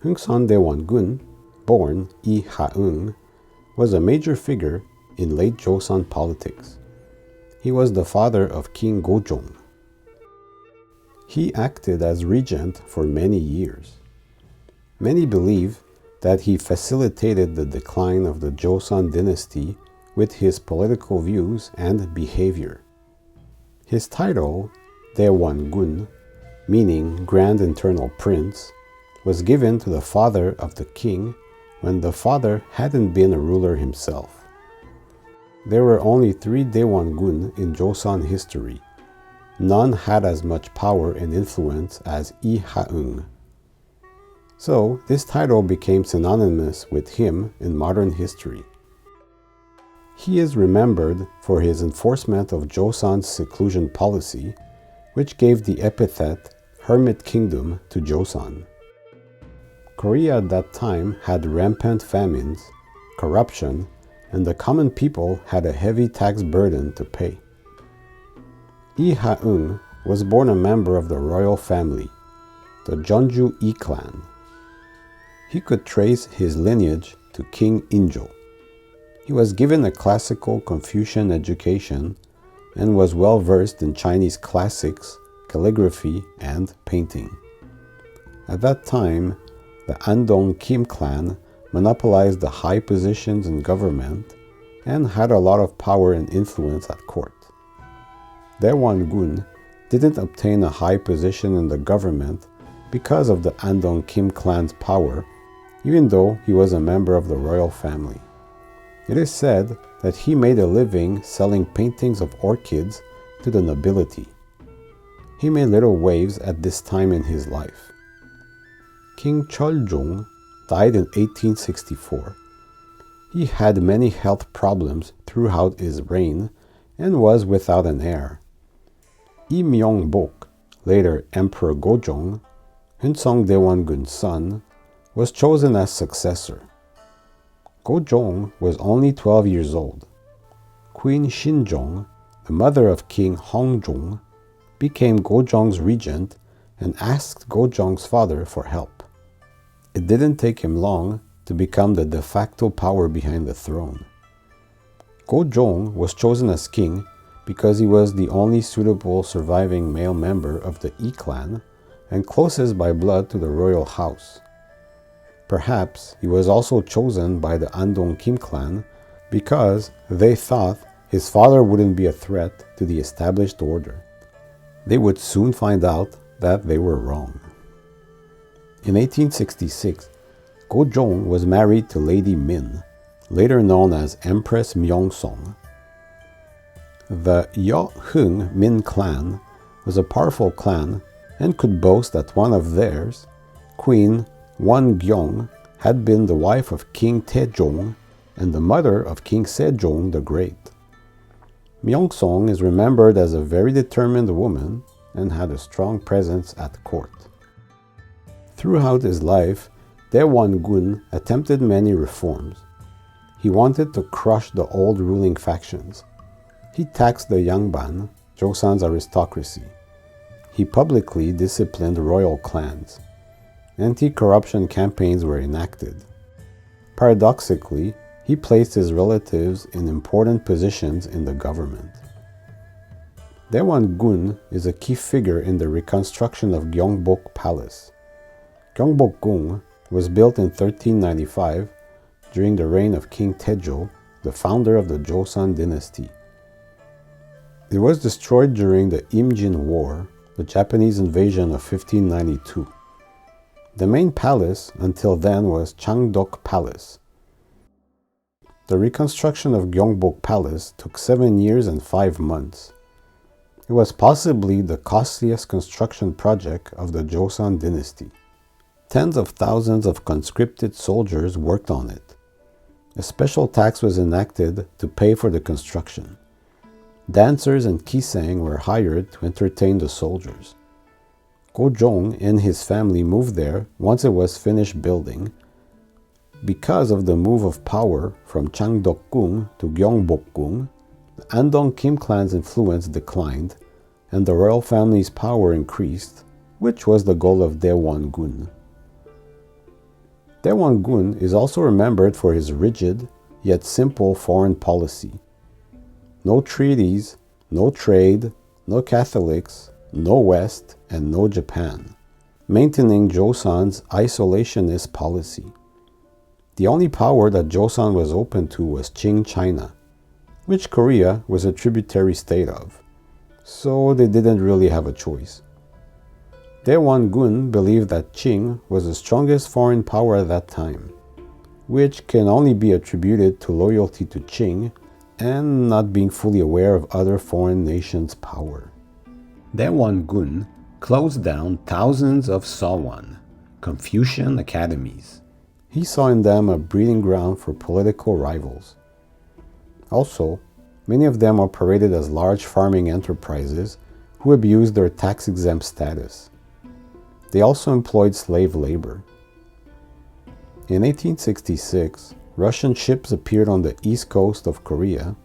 Heungseon Daewongun, born Yi Ha-eung, was a major figure in late Joseon politics. He was the father of King Gojong. He acted as regent for many years. Many believe that he facilitated the decline of the Joseon Dynasty with his political views and behavior. His title, Daewongun, meaning Grand Internal Prince, was given to the father of the king when the father hadn't been a ruler himself. There were only 3 Daewongun in Joseon history. None had as much power and influence as Yi Ha-eung. So this title became synonymous with him in modern history. He is remembered for his enforcement of Joseon's seclusion policy, which gave the epithet Hermit Kingdom to Joseon. Korea at that time had rampant famines, corruption, and the common people had a heavy tax burden to pay. Yi Ha-eung was born a member of the royal family, the Jeonju Yi clan. He could trace his lineage to King Injo. He was given a classical Confucian education and was well versed in Chinese classics, calligraphy, and painting. At that time, the Andong Kim clan monopolized the high positions in government and had a lot of power and influence at court. Daewongun didn't obtain a high position in the government because of the Andong Kim clan's power, even though he was a member of the royal family. It is said that he made a living selling paintings of orchids to the nobility. He made little waves at this time in his life. King Gojong died in 1864. He had many health problems throughout his reign and was without an heir. Yi Myongbok, later Emperor Gojong, Heungseon Daewongun's son, was chosen as successor. Gojong was only 12 years old. Queen Shinjong, the mother of King Hongzong, became Gojong's regent and asked Gojong's father for help. It didn't take him long to become the de facto power behind the throne. Gojong was chosen as king because he was the only suitable surviving male member of the Yi clan and closest by blood to the royal house. Perhaps he was also chosen by the Andong Kim clan because they thought his father wouldn't be a threat to the established order. They would soon find out that they were wrong. In 1866, Gojong was married to Lady Min, later known as Empress Myeongseong. The Yi-ha-eung Min clan was a powerful clan and could boast that one of theirs, Queen Won-gyeong, had been the wife of King Taejong and the mother of King Sejong the Great. Myeongseong is remembered as a very determined woman and had a strong presence at court. Throughout his life, Daewongun attempted many reforms. He wanted to crush the old ruling factions. He taxed the Yangban, Joseon's aristocracy. He publicly disciplined royal clans. Anti-corruption campaigns were enacted. Paradoxically, he placed his relatives in important positions in the government. Daewongun is a key figure in the reconstruction of Gyeongbok Palace. Gyeongbok was built in 1395 during the reign of King Taejo, the founder of the Joseon Dynasty. It was destroyed during the Imjin War, the Japanese invasion of 1592. The main palace until then was Gyeongbok Palace. The reconstruction of Gyeongbok Palace took 7 years and 5 months. It was possibly the costliest construction project of the Joseon Dynasty. Tens of thousands of conscripted soldiers worked on it. A special tax was enacted to pay for the construction. Dancers and kisang were hired to entertain the soldiers. Gojong and his family moved there once it was finished building. Because of the move of power from Changdeok-gung to Gyeongbok-gung, the Andong Kim clan's influence declined and the royal family's power increased, which was the goal of Daewongun. Daewongun is also remembered for his rigid, yet simple foreign policy. No treaties, no trade, no Catholics, no West, and no Japan, maintaining Joseon's isolationist policy. The only power that Joseon was open to was Qing China, which Korea was a tributary state of, so they didn't really have a choice. Daewongun believed that Qing was the strongest foreign power at that time, which can only be attributed to loyalty to Qing and not being fully aware of other foreign nations' power. Daewongun closed down thousands of Sawan, Confucian academies. He saw in them a breeding ground for political rivals. Also, many of them operated as large farming enterprises who abused their tax-exempt status. They also employed slave labor. In 1866, Russian ships appeared on the east coast of Korea,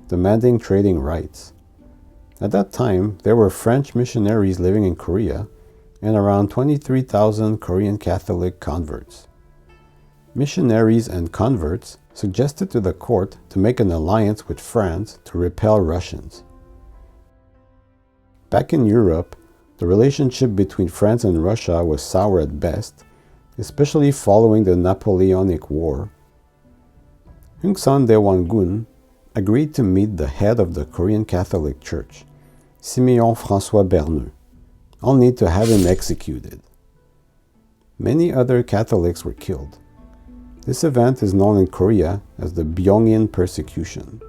demanding trading rights. At that time, there were French missionaries living in Korea and around 23,000 Korean Catholic converts. Missionaries and converts suggested to the court to make an alliance with France to repel Russians. Back in Europe, the relationship between France and Russia was sour at best, especially following the Napoleonic War. Heungseon Daewongun agreed to meet the head of the Korean Catholic Church, Simeon François Berneux, only to have him executed. Many other Catholics were killed. This event is known in Korea as the Byongin persecution.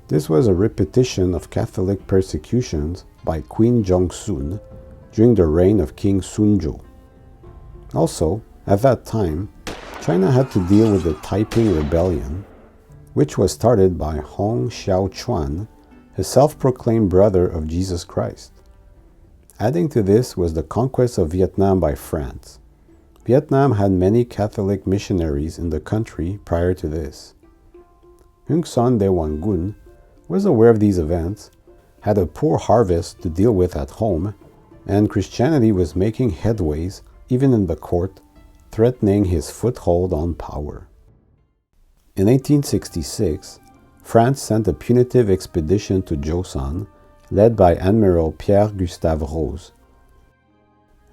This was a repetition of Catholic persecutions by Queen Jong-sun during the reign of King Sunjo. Also, at that time, China had to deal with the Taiping Rebellion, which was started by Hong Xiaochuan, a self-proclaimed brother of Jesus Christ. Adding to this was the conquest of Vietnam by France. Vietnam had many Catholic missionaries in the country prior to this. Heungseon Daewongun was aware of these events, had a poor harvest to deal with at home, and Christianity was making headways even in the court, threatening his foothold on power. In 1866, France sent a punitive expedition to Joseon, led by Admiral Pierre-Gustave Rose.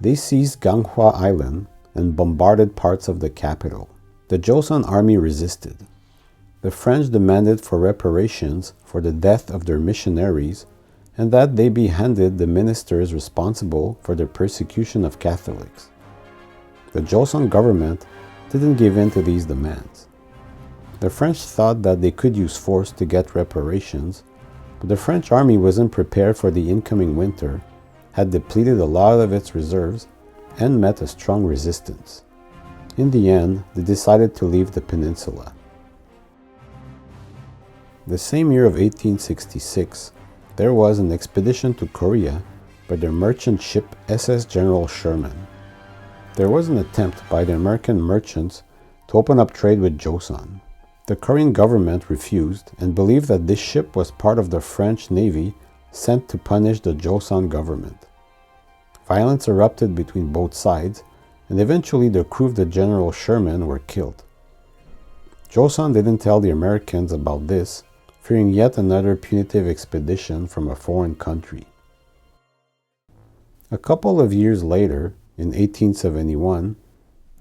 They seized Ganghwa Island and bombarded parts of the capital. The Joseon army resisted. The French demanded for reparations for the death of their missionaries and that they be handed the ministers responsible for the persecution of Catholics. The Joseon government didn't give in to these demands. The French thought that they could use force to get reparations, but the French army wasn't prepared for the incoming winter, had depleted a lot of its reserves, and met a strong resistance. In the end, they decided to leave the peninsula. The same year of 1866, there was an expedition to Korea by the merchant ship SS General Sherman. There was an attempt by the American merchants to open up trade with Joseon. The Korean government refused and believed that this ship was part of the French Navy sent to punish the Joseon government. Violence erupted between both sides, and eventually the crew of the General Sherman were killed. Joseon didn't tell the Americans about this, fearing yet another punitive expedition from a foreign country. A couple of years later, in 1871,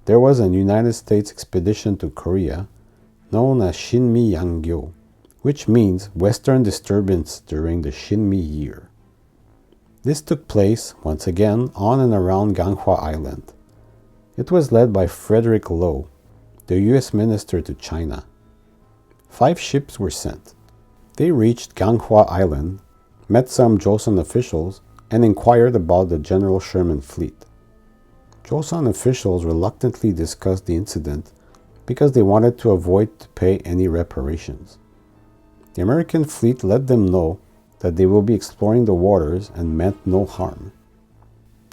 there was a United States expedition to Korea known as Shinmi Yangyo, which means Western disturbance during the Shinmi year. This took place, once again, on and around Ganghwa Island. It was led by Frederick Lowe, the U.S. minister to China. 5 ships were sent. They reached Ganghwa Island, met some Joseon officials, and inquired about the General Sherman fleet. Joseon officials reluctantly discussed the incident because they wanted to avoid to pay any reparations. The American fleet let them know that they will be exploring the waters and meant no harm.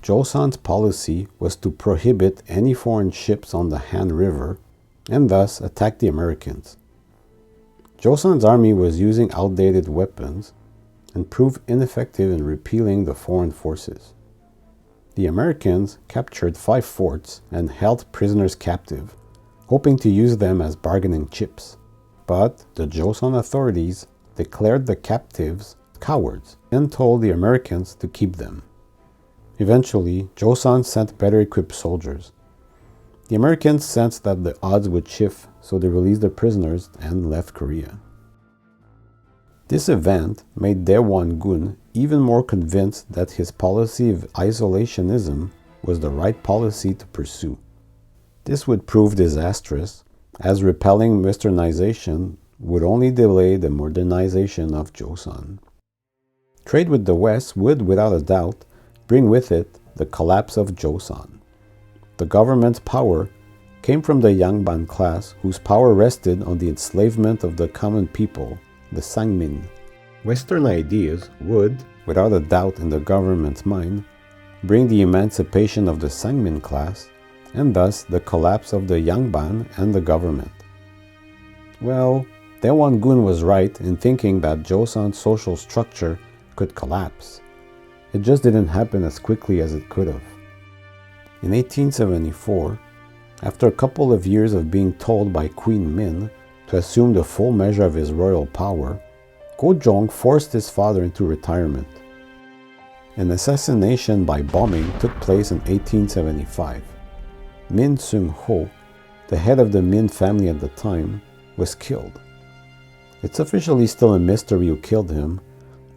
Joseon's policy was to prohibit any foreign ships on the Han River and thus attack the Americans. Joseon's army was using outdated weapons and proved ineffective in repelling the foreign forces. The Americans captured 5 forts and held prisoners captive, hoping to use them as bargaining chips. But the Joseon authorities declared the captives cowards and told the Americans to keep them. Eventually, Joseon sent better equipped soldiers. The Americans sensed that the odds would shift, so they released the prisoners and left Korea. This event made Daewongun even more convinced that his policy of isolationism was the right policy to pursue. This would prove disastrous, as repelling westernization would only delay the modernization of Joseon. Trade with the West would, without a doubt, bring with it the collapse of Joseon. The government's power came from the Yangban class, whose power rested on the enslavement of the common people, the Sangmin. Western ideas would, without a doubt in the government's mind, bring the emancipation of the Sangmin class, and thus the collapse of the Yangban and the government. Well, Daewongun was right in thinking that Joseon's social structure could collapse. It just didn't happen as quickly as it could have. In 1874, after a couple of years of being told by Queen Min to assume the full measure of his royal power, Gojong forced his father into retirement. An assassination by bombing took place in 1875. Min Seung-ho, the head of the Min family at the time, was killed. It's officially still a mystery who killed him,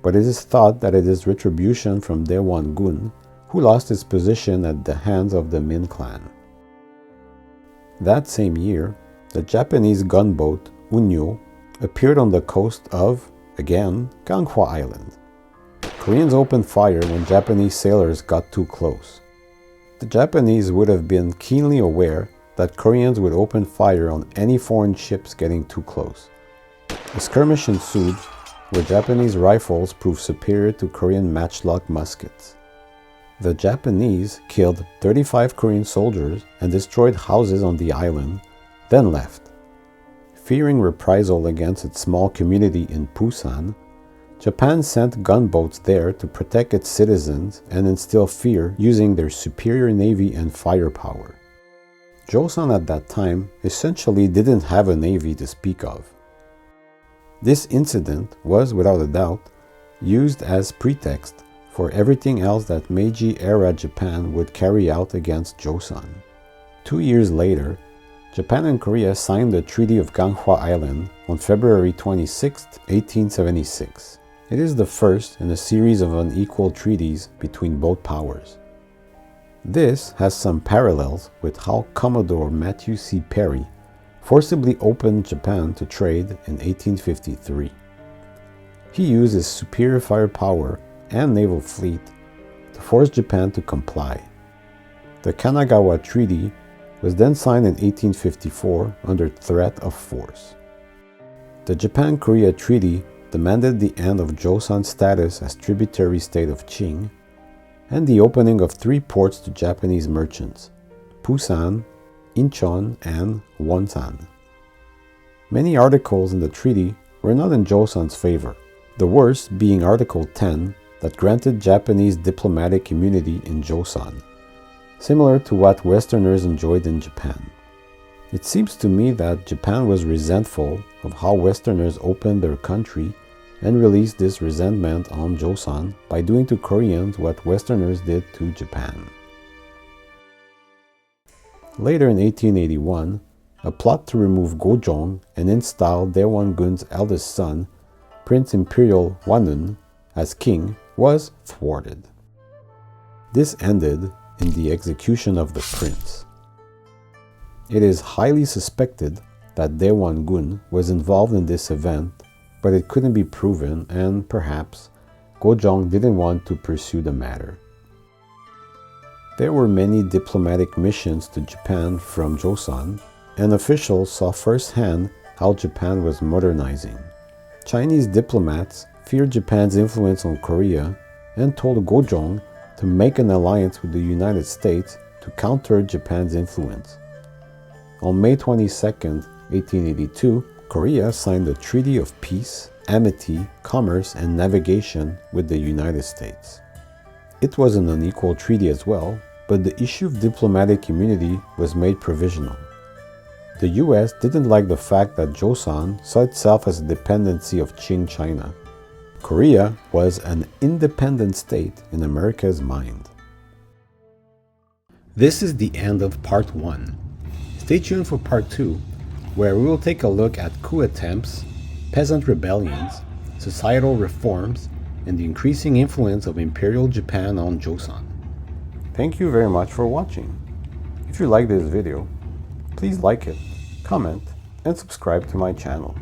but it is thought that it is retribution from Daewongun, who lost his position at the hands of the Min clan. That same year, the Japanese gunboat Unyo appeared on the coast of, again, Ganghwa Island. Koreans opened fire when Japanese sailors got too close. The Japanese would have been keenly aware that Koreans would open fire on any foreign ships getting too close. A skirmish ensued where Japanese rifles proved superior to Korean matchlock muskets. The Japanese killed 35 Korean soldiers and destroyed houses on the island, then left. Fearing reprisal against its small community in Busan, Japan sent gunboats there to protect its citizens and instill fear using their superior navy and firepower. Joseon at that time essentially didn't have a navy to speak of. This incident was, without a doubt, used as pretext for everything else that Meiji-era Japan would carry out against Joseon. 2 years later, Japan and Korea signed the Treaty of Ganghwa Island on February 26, 1876. It is the first in a series of unequal treaties between both powers. This has some parallels with how Commodore Matthew C. Perry forcibly opened Japan to trade in 1853. He used his superior firepower and naval fleet to force Japan to comply. The Kanagawa Treaty was then signed in 1854 under threat of force. The Japan-Korea Treaty demanded the end of Joseon's status as tributary state of Qing and the opening of 3 ports to Japanese merchants, Busan, Incheon, and Wonsan. Many articles in the treaty were not in Joseon's favor, the worst being Article 10 that granted Japanese diplomatic immunity in Joseon, similar to what Westerners enjoyed in Japan. It seems to me that Japan was resentful of how Westerners opened their country and released this resentment on Joseon by doing to Koreans what Westerners did to Japan. Later in 1881, a plot to remove Gojong and install Daewongun's eldest son, Prince Imperial Hwanun, as king was thwarted. This ended in the execution of the prince. It is highly suspected that Daewongun was involved in this event, but it couldn't be proven, and perhaps Gojong didn't want to pursue the matter. There were many diplomatic missions to Japan from Joseon, and officials saw firsthand how Japan was modernizing. Chinese diplomats feared Japan's influence on Korea and told Gojong to make an alliance with the United States to counter Japan's influence. On May 22, 1882, Korea signed a treaty of peace, amity, commerce, and navigation with the United States. It was an unequal treaty as well, but the issue of diplomatic immunity was made provisional. The US didn't like the fact that Joseon saw itself as a dependency of Qing China. Korea was an independent state in America's mind. This is the end of part 1. Stay tuned for part 2, where we will take a look at coup attempts, peasant rebellions, societal reforms, and the increasing influence of Imperial Japan on Joseon. Thank you very much for watching. If you like this video, please like it, comment, and subscribe to my channel.